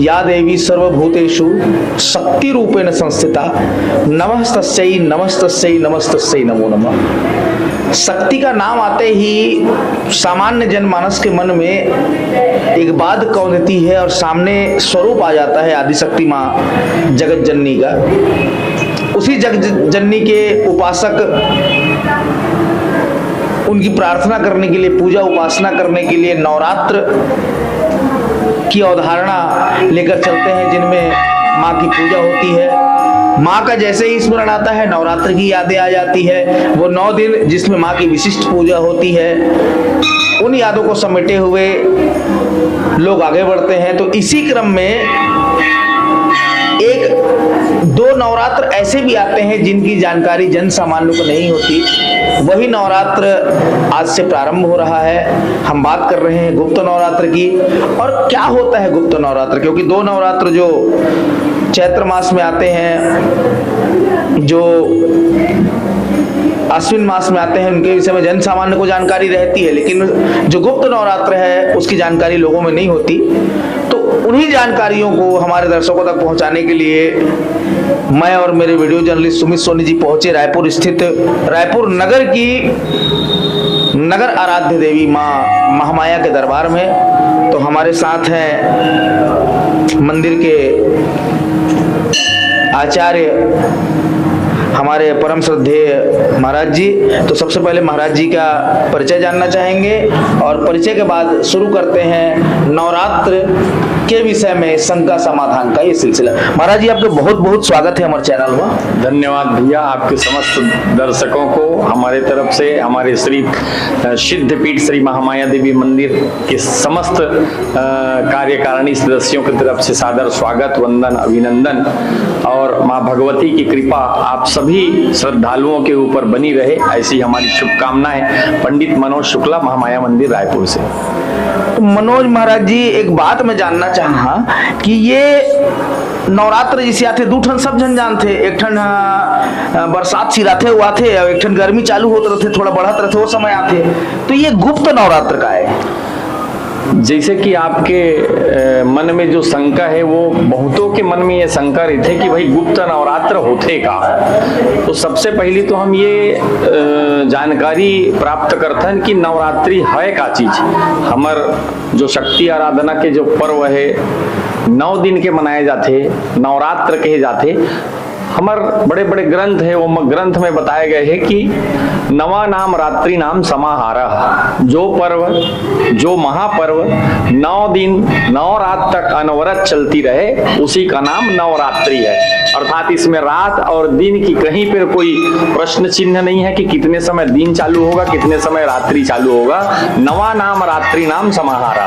या देवी सर्वभूतेषु शक्ति रूपेण संस्थिता नमस्तस्यै नमस्तस्यै नमस्तस्यै नमो नमः। शक्ति का नाम आते ही सामान्य जनमानस के मन में एक बात कौंधती है और सामने स्वरूप आ जाता है आदिशक्ति माँ जगत जननी का। उसी जगत जननी के उपासक उनकी प्रार्थना करने के लिए, पूजा उपासना करने के लिए नवरात्र की अवधारणा लेकर चलते हैं, जिनमें माँ की पूजा होती है। माँ का जैसे ही स्मरण आता है नवरात्र की यादें आ जाती है। वो 9 दिन जिसमें माँ की विशिष्ट पूजा होती है, उन यादों को समेटे हुए लोग आगे बढ़ते हैं। तो इसी क्रम में 1-2 नवरात्र ऐसे भी आते हैं जिनकी जानकारी जन सामान्य को नहीं होती। वही नवरात्र आज से प्रारंभ हो रहा है। हम बात कर रहे हैं गुप्त नवरात्र की। और क्या होता है गुप्त नवरात्र, क्योंकि 2 नवरात्र जो चैत्र मास में आते हैं, जो अश्विन मास में आते हैं, उनके विषय में जन सामान्य को जानकारी रहती है, लेकिन जो गुप्त नवरात्र है उसकी जानकारी लोगों में नहीं होती। तो उन्हीं जानकारियों को हमारे दर्शकों तक पहुंचाने के लिए मैं और मेरे वीडियो जर्नलिस्ट सुमित सोनी जी पहुंचे रायपुर स्थित, रायपुर नगर की नगर आराध्य देवी माँ महामाया के दरबार में। तो हमारे साथ हैं मंदिर के आचार्य हमारे परम श्रद्धेय महाराज जी। तो सबसे पहले महाराज जी का परिचय जानना चाहेंगे और परिचय के बाद शुरू करते हैं नवरात्र के विषय में शंका समाधान का ये सिलसिला। महाराज जी आपका बहुत बहुत स्वागत है हमारे चैनल में। धन्यवाद भैया, आपके समस्त दर्शकों को हमारे तरफ से, हमारे श्री सिद्धपीठ श्री महामाया देवी मंदिर के समस्त कार्यकारिणी सदस्यों की तरफ से सादर स्वागत, वंदन, अभिनंदन। और माँ भगवती की कृपा आप सभी श्रद्धालुओं के ऊपर बनी रहे, ऐसी हमारी शुभकामनाएं। पंडित मनोज शुक्ला, महामाया मंदिर, रायपुर से। मनोज महाराज जी, एक बात मैं जानना चाहा कि ये नवरात्र जिसे आते 2 ठन सब जन जानते, एक ठन बरसात सिराथे हुआ थे और एक ठन गर्मी चालू होते रहते, थोड़ा बढ़त रहते, वो समय आते। तो ये गुप्त नवरात्र का है। जैसे कि आपके मन में जो शंका है, वो बहुतों के मन में ये शंका रही थे कि भाई गुप्त नवरात्र होते का। तो सबसे पहले तो हम ये जानकारी प्राप्त करते हैं कि नवरात्रि है का चीज। हमार जो शक्ति आराधना के जो पर्व है 9 दिन के मनाए जाते, नवरात्र कहे जाते। हमार बड़े बड़े ग्रंथ है, वो ग्रंथ में बताए गए हैं कि नवा नाम रात्रि नाम समाहार। जो पर्व, जो महापर्व 9 दिन 9 रात तक अनवरत चलती रहे, उसी का नाम नवरात्रि है। अर्थात इसमें रात और दिन की कहीं पर कोई प्रश्न चिन्ह नहीं है कि कितने समय दिन चालू होगा, कितने समय रात्रि चालू होगा। नवा नाम रात्रि नाम समाहार।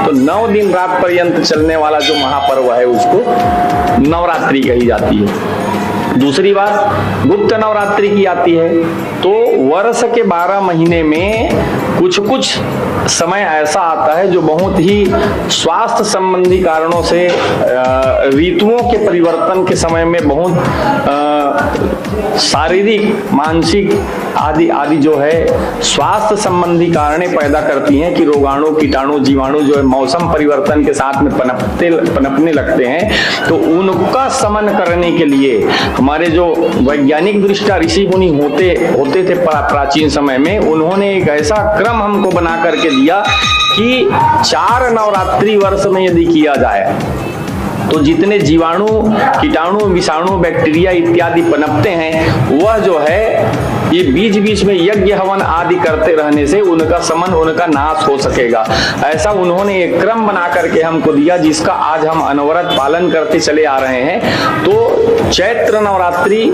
तो 9 दिन रात पर्यंत चलने वाला जो महापर्व है उसको नवरात्रि कही जाती है। दूसरी बात गुप्त नवरात्रि की आती है तो वर्ष के 12 महीने में कुछ कुछ समय ऐसा आता है जो बहुत ही स्वास्थ्य संबंधी कारणों से, ऋतुओं के परिवर्तन के समय में बहुत शारीरिक, मानसिक आदि आदि जो है स्वास्थ्य संबंधी कारणें पैदा करती हैं कि रोगाणु, कीटाणु, जीवाणु जो है मौसम परिवर्तन के साथ में पनपने लगते हैं। तो उनका शमन करने के लिए हमारे जो वैज्ञानिक दृष्टा ऋषि मुनि होते थे प्राचीन समय में, उन्होंने एक ऐसा क्रम हमको बना करके दिया कि 4 नवरात्रि वर्ष में यदि किया जाए तो जितने जीवाणु, कीटाणु, विषाणु, बैक्टीरिया इत्यादि पनपते हैं, वह जो है ये बीच बीच में यज्ञ हवन आदि करते रहने से उनका समन, उनका नाश हो सकेगा। ऐसा उन्होंने एक क्रम बना करके हमको दिया, जिसका आज हम अनवरत पालन करते चले आ रहे हैं। तो चैत्र नवरात्रि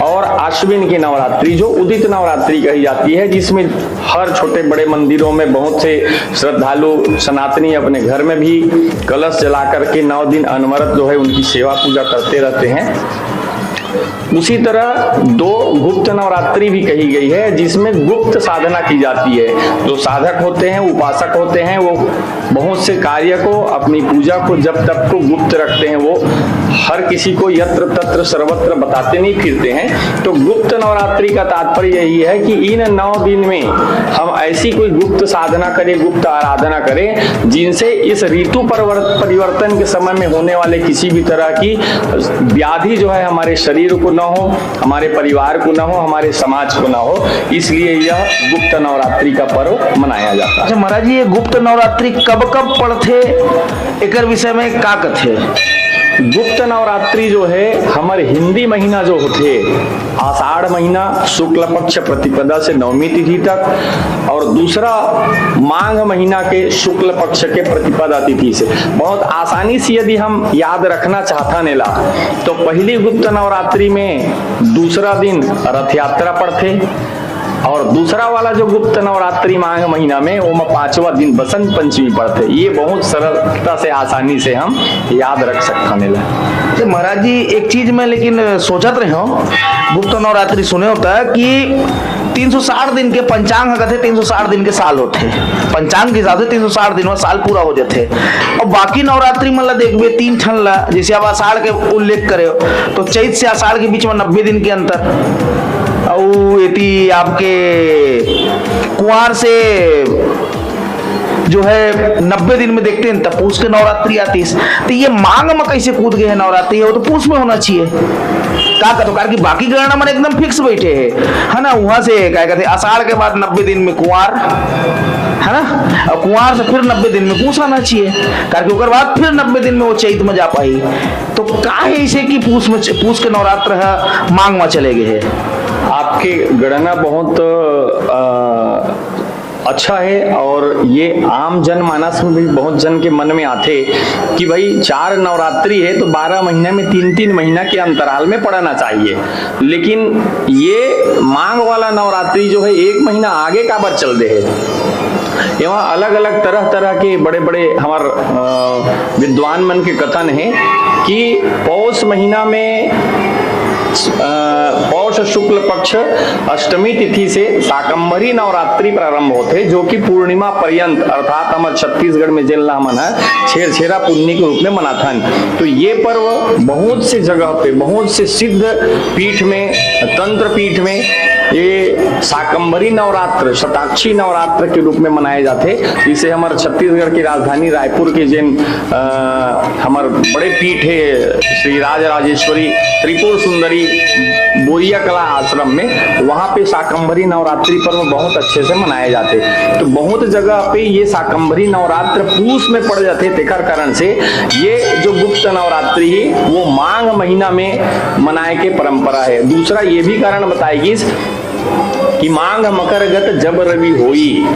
और अश्विन की नवरात्रि जो उदित नवरात्रि कही जाती है, जिसमें हर छोटे बड़े मंदिरों में बहुत से श्रद्धालु सनातनी अपने घर में भी कलश जला करके 9 दिन अनवरत जो है उनकी सेवा पूजा करते रहते हैं। उसी तरह 2 गुप्त नवरात्रि भी कही गई है, जिसमें गुप्त साधना की जाती है। जो साधक होते हैं, उपासक होते हैं, वो बहुत से कार्य को, अपनी पूजा को जब तक को गुप्त रखते हैं, वो हर किसी को यत्र तत्र सर्वत्र बताते नहीं फिरते हैं। तो गुप्त नवरात्रि का तात्पर्य यही है कि इन 9 दिन में हम ऐसी कोई गुप्त साधना करें, गुप्त आराधना करें, जिनसे इस ऋतु परिवर्तन के समय में होने वाले किसी भी तरह की व्याधि जो है हमारे शरीर को न हो, हमारे परिवार को न हो, हमारे समाज को न हो। इसलिए यह गुप्त नवरात्रि का पर्व मनाया जाता है। अच्छा महाराज जी, ये गुप्त नवरात्रि कब कब पड़थे, एकर विषय में का कथे? गुप्त नवरात्रि जो है हमारे हिंदी महीना जो होते, आषाढ़ महीना शुक्ल पक्ष प्रतिपदा से नवमी तिथि तक, और दूसरा माघ महीना के शुक्ल पक्ष के प्रतिपदा तिथि से। बहुत आसानी से यदि हम याद रखना चाहता नेला तो पहली गुप्त नवरात्रि में दूसरा दिन रथ यात्रा पड़ते, और दूसरा वाला जो गुप्त नवरात्रि माघ महीना में वो 5वां दिन बसंत पंचमी पड़ते। ये बहुत सरलता से आसानी से हम याद रख सकता नेला। तो महाराज जी एक चीज में लेकिन सोचत रहे हो, गुप्त नवरात्रि सुने होता है कि 360 दिन के पंचांग कहते, 360 दिन के साल होते, पंचांग के हिसाब से 360 दिन में साल पूरा हो जाते। और बाकी नवरात्रि मतलब देखबे 3 ठन ला, जैसे अब आषाढ़ के उल्लेख करे तो चैत से आषाढ़ के बीच में 90 दिन के अंतर, और यदि आपके कुंवार से जो है 90 दिन में देखते हैं तब पूस के नवरात्रि आती है। तो ये माघ में कैसे कूद गए हैं नवरात्रि, वो तो पूस में होना चाहिए का कहते, कारण की बाकी गणना मन एकदम फिक्स बैठे है ना। वहां से क्या कहते आषाढ़ के बाद 90 दिन में कुंवार है ना, और कुंवार से फिर 90 दिन में पूस आना चाहिए, कारण उसके बाद फिर 90 दिन में वो चैत में जा पाई। तो का है इसे कि पूस के नवरात्र है माघ में चले गए है? आपके गणना बहुत अच्छा है, और ये आम जनमानस में भी बहुत जन के मन में आते कि भाई 4 नवरात्रि है तो 12 महीने में 3-3 महीना के अंतराल में पड़ना चाहिए। लेकिन ये माघ वाला नवरात्रि जो है 1 महीना आगे का बार चल दे है। एवं अलग अलग तरह तरह के बड़े बड़े हमार विद्वान मन के कथन है कि पौष महीना में पौष शुक्ल पक्ष अष्टमी तिथि से शाकंभरी नवरात्रि प्रारंभ होते, जो कि पूर्णिमा पर्यंत अर्थात हमारे छत्तीसगढ़ में जिला मन है छेरछेरा पुन्नी के रूप में मनाथन। तो ये पर्व बहुत से जगह पे, बहुत से सिद्ध पीठ में, तंत्र पीठ में ये शाकंभरी नवरात्र, शताक्षी नवरात्र के रूप में मनाए जाते। इसे हमारे छत्तीसगढ़ की राजधानी रायपुर के जिन हमारे बड़े पीठ है श्री राज राजेश्वरी त्रिपुर सुंदरी बोरिया कला आश्रम में, वहां पे शाकंभरी नवरात्रि पर्व बहुत अच्छे से मनाए जाते। तो बहुत जगह पे ये शाकंभरी नवरात्र पूस में पड़ जाते, तेकर कारण से ये जो गुप्त नवरात्रि है वो माघ महीना में मनाए के परंपरा है। दूसरा ये भी कारण बताएगी कि माघ मकर गत जब रवि होई,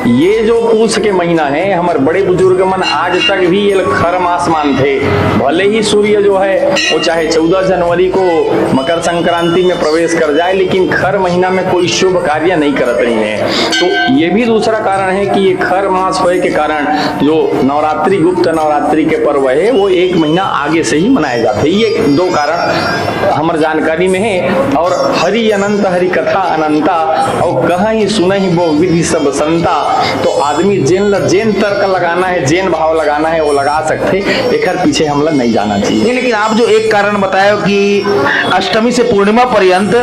ये जो पूस के महीना है हमारे बड़े बुजुर्ग मन आज तक भी ये खर मास मानते। भले ही सूर्य जो है वो चाहे 14 जनवरी को मकर संक्रांति में प्रवेश कर जाए, लेकिन खर महीना में कोई शुभ कार्य नहीं करते रही है। तो ये भी दूसरा कारण है कि ये खर मास होने के कारण जो नवरात्रि, गुप्त नवरात्रि के पर्व है वो 1 महीना आगे से ही मनाए जाते। ये 2 कारण हमारे जानकारी में है। और हरि अनंत हरि कथा अनंता, और कहाँ ही सुना ही वो विधि सब संता। तो आदमी जेन तर्क लगाना है, जेन भाव लगाना है वो लगा सकते, एक पीछे हमला नहीं जाना चाहिए। लेकिन आप जो एक कारण बताए कि अष्टमी से पूर्णिमा पर्यंत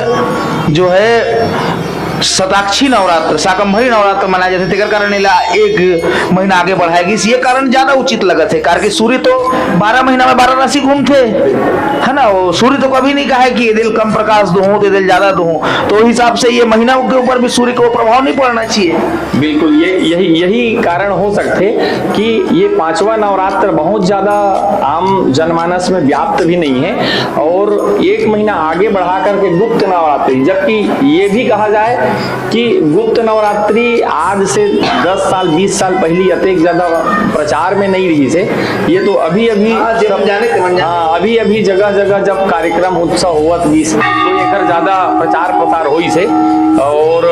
जो है शताक्षी नवरात्र, शाकंभरी नवरात्र मनाए जाते, तेकर कारण 1 महीना आगे बढ़ाएगी। ये कारण ज्यादा उचित लगत है, कारण कि सूर्य तो 12 महीना में 12 राशि घूमते है ना। वो सूर्य तो कभी नहीं कहा है कि ये दिल कम प्रकाश दो, ये दिल ज्यादा दो, तो हिसाब से ये महीना के ऊपर भी सूर्य को प्रभाव नहीं पड़ना चाहिए। बिल्कुल, ये यही कारण हो सकते कि ये 5वां नवरात्र बहुत ज्यादा आम जनमानस में व्याप्त भी नहीं है, और 1 महीना आगे बढ़ा करके गुप्त नवरात्रि, जबकि ये भी कहा जाए कि गुप्त नवरात्रि आज से 10 साल 20 साल पहले अत्यधिक ज्यादा प्रचार में नहीं रही से। ये तो अभी अभी जगह जगह जब कार्यक्रम उत्सव हुआ तो एक ज्यादा प्रचार प्रसार हुई से। और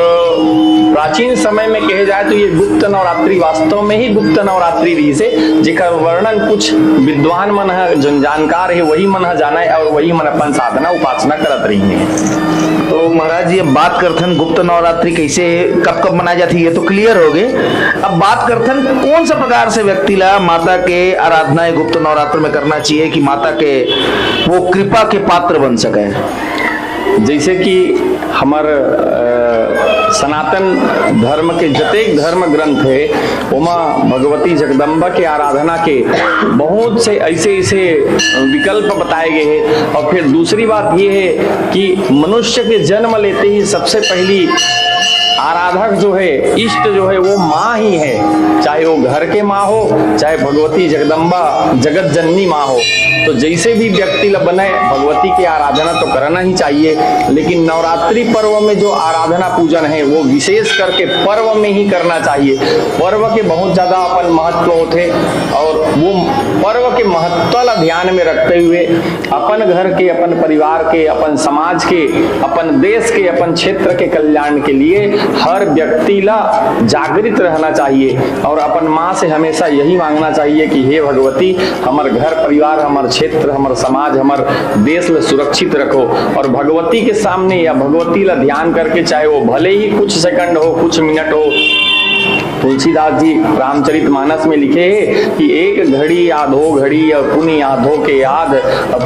प्राचीन समय में कहे जाए तो ये गुप्त नवरात्रि वास्तव में ही गुप्त नवरात्रि रही से, जेकर वर्णन कुछ विद्वान मन है, जन जानकार है, वही मन है जाना है और वही मन अपन साधना उपासना करत रही है। तो महाराज जी, अब बात करथन गुप्त नवरात्रि कैसे कब कब मनाई जाती है, ये तो क्लियर हो गए। अब बात करथन कौन सा प्रकार से व्यक्ति ला माता के आराधना गुप्त नवरात्र में करना चाहिए कि माता के वो कृपा के पात्र बन सके। जैसे कि हमार सनातन धर्म के जतेक धर्म ग्रंथ है उमा भगवती जगदम्बा के आराधना के बहुत से ऐसे ऐसे विकल्प बताए गए हैं। और फिर दूसरी बात ये है कि मनुष्य के जन्म लेते ही सबसे पहली आराधक जो है, इष्ट जो है, वो माँ ही है, चाहे वो घर के माँ हो, चाहे भगवती जगदम्बा जगत जननी माँ हो। तो जैसे भी व्यक्ति बने भगवती की आराधना तो करना ही चाहिए, लेकिन नवरात्रि पर्व में जो आराधना पूजन है वो विशेष करके पर्व में ही करना चाहिए। पर्व के बहुत ज्यादा अपन महत्व होते और वो पर्व के महत्व ला ध्यान में रखते हुए अपन घर के, अपन परिवार के, अपन समाज के, अपन देश के, अपन क्षेत्र के कल्याण के लिए हर व्यक्ति ला जागृत रहना चाहिए और अपन माँ से हमेशा यही मांगना चाहिए कि हे भगवती, हमार घर परिवार, हमार क्षेत्र, हमार समाज, हमार देश ला सुरक्षित रखो। और भगवती के सामने या भगवती ला ध्यान करके, चाहे वो भले ही कुछ सेकंड हो, कुछ मिनट हो, तुलसीदास जी रामचरितमानस में लिखे हैं कि एक घड़ी आधो घड़ी और पुनि आधो के याद,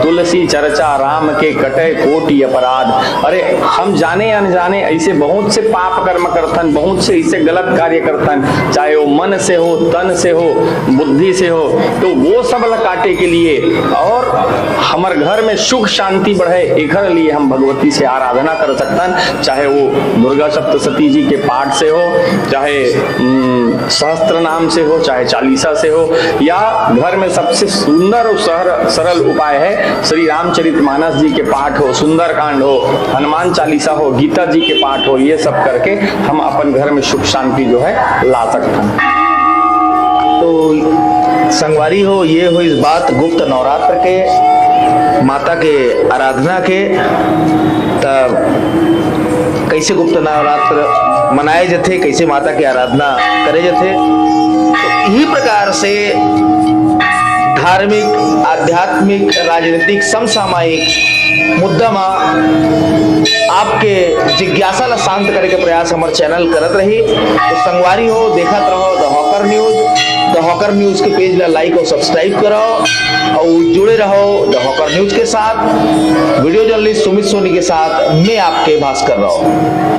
तुलसी चर्चा राम के कटे कोटि अपराध। अरे हम जाने अनजाने ऐसे बहुत से पाप कर्म करतन, बहुत से ऐसे गलत कार्य करतन, चाहे वो मन से हो, तन से हो, बुद्धि से हो, तो वो सब काटे के लिए और हमारे घर में सुख शांति बढ़े, एक लिए हम भगवती से आराधना कर सकतन। चाहे वो दुर्गा सप्तशती जी के पाठ से हो, चाहे सहस्त्र नाम से हो, चाहे चालीसा से हो, या घर में सबसे सुंदर और सरल उपाय है श्री रामचरितमानस जी के पाठ हो, सुंदर कांड हो, हनुमान चालीसा हो, गीता जी के पाठ हो। ये सब करके हम अपन घर में सुख शांति जो है ला सकते हैं। तो संगवारी हो, ये हो इस बात गुप्त नवरात्र के माता के आराधना के। तब कैसे गुप्त नवरात्र मनाए जाते, कैसे माता की आराधना करे जाते, तो यही प्रकार से धार्मिक, आध्यात्मिक, राजनीतिक, समसामयिक मुद्दा में आपके जिज्ञासा ला शांत करे के प्रयास हमारे चैनल करत रही। तो संगवारी हो, देखत रहो the hawker news. The hawker news के पेज ला लाइक और सब्सक्राइब करो और जुड़े रहो द हॉकर न्यूज के साथ। वीडियो जर्नलिस्ट सुमित सोनी के साथ मैं आपके भास्कर राव।